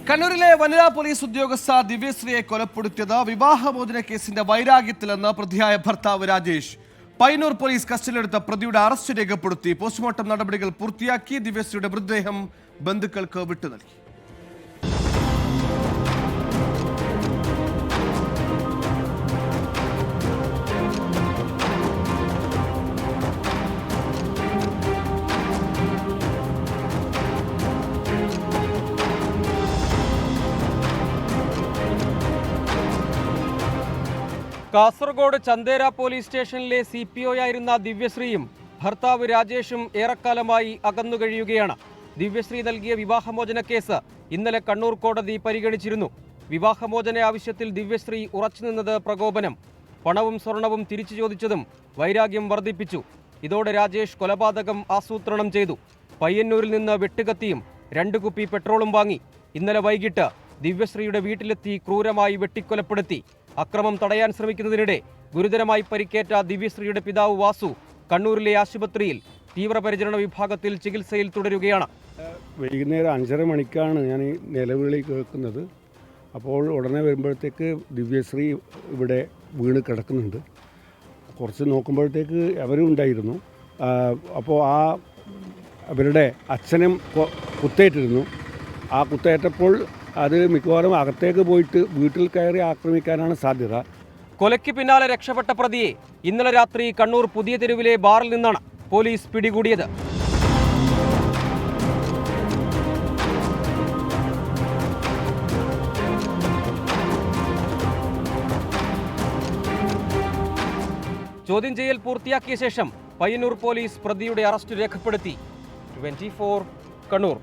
കണ്ണൂരിലെ വനിതാ പോലീസ് ഉദ്യോഗസ്ഥ ദിവ്യശ്രീയെ കൊലപ്പെടുത്തിയത് വിവാഹമോചന കേസിന്റെ വൈരാഗ്യത്തിലെന്ന് പ്രതിയായ ഭർത്താവ് രാജേഷ്. പയ്യന്നൂർ പോലീസ് കസ്റ്റഡിയിലെടുത്ത പ്രതിയുടെ അറസ്റ്റ് രേഖപ്പെടുത്തി പോസ്റ്റ്മോർട്ടം നടപടികൾ പൂർത്തിയാക്കി ദിവ്യശ്രീയുടെ മൃതദേഹം ബന്ധുക്കൾക്ക് വിട്ടു നൽകി. കാസർഗോഡ് ചന്ദേര പോലീസ് സ്റ്റേഷനിലെ CPO ആയിരുന്ന ദിവ്യശ്രീയും ഭർത്താവ് രാജേഷും ഏറെക്കാലമായി അകന്നു കഴിയുകയാണ്. ദിവ്യശ്രീ നൽകിയ വിവാഹമോചന കേസ് ഇന്നലെ കണ്ണൂർ കോടതി പരിഗണിച്ചിരുന്നു. വിവാഹമോചന ആവശ്യത്തിൽ ദിവ്യശ്രീ ഉറച്ചുനിന്നത് പ്രകോപനം, പണവും സ്വർണവും തിരിച്ചു ചോദിച്ചതും വൈരാഗ്യം വർദ്ധിപ്പിച്ചു. ഇതോടെ രാജേഷ് കൊലപാതകം ആസൂത്രണം ചെയ്തു. പയ്യന്നൂരിൽ നിന്ന് വെട്ടുകത്തിയും 2 കുപ്പി പെട്രോളും വാങ്ങി ഇന്നലെ വൈകിട്ട് ദിവ്യശ്രീയുടെ വീട്ടിലെത്തി ക്രൂരമായി വെട്ടിക്കൊലപ്പെടുത്തി. അക്രമം തടയാൻ ശ്രമിക്കുന്നതിനിടെ ഗുരുതരമായി പരിക്കേറ്റ ദിവ്യശ്രീയുടെ പിതാവ് വാസു കണ്ണൂരിലെ ആശുപത്രിയിൽ തീവ്രപരിചരണ വിഭാഗത്തിൽ ചികിത്സയിൽ തുടരുകയാണ്. വൈകുന്നേരം 5:30 മണിക്കാണ് ഞാൻ ഈ നിലവിളി കേൾക്കുന്നത്. അപ്പോൾ ഉടനെ വരുമ്പോഴത്തേക്ക് ദിവ്യശ്രീ ഇവിടെ വീണ് കിടക്കുന്നുണ്ട്. കുറച്ച് നോക്കുമ്പോഴത്തേക്ക് അവരും ഉണ്ടായിരുന്നു. അപ്പോൾ അവരുടെ അച്ഛനും കുത്തേറ്റിരുന്നു. ആ കുത്തേറ്റപ്പോൾ അത് മിക്കവാറും അകത്തേക്ക് പോയിട്ട് വീട്ടിൽ കയറി ആക്രമിക്കാനാണ് സാധ്യത. കൊലയ്ക്ക് പിന്നാലെ രക്ഷപ്പെട്ട പ്രതിയെ ഇന്നലെ രാത്രി കണ്ണൂർ പുതിയ തെരുവിലെ ബാറിൽ നിന്നാണ് പോലീസ് പിടികൂടിയത്. ചോദ്യം ചെയ്യൽ പൂർത്തിയാക്കിയ ശേഷം പയ്യന്നൂർ പോലീസ് പ്രതിയുടെ അറസ്റ്റ് രേഖപ്പെടുത്തി. 24 കണ്ണൂർ.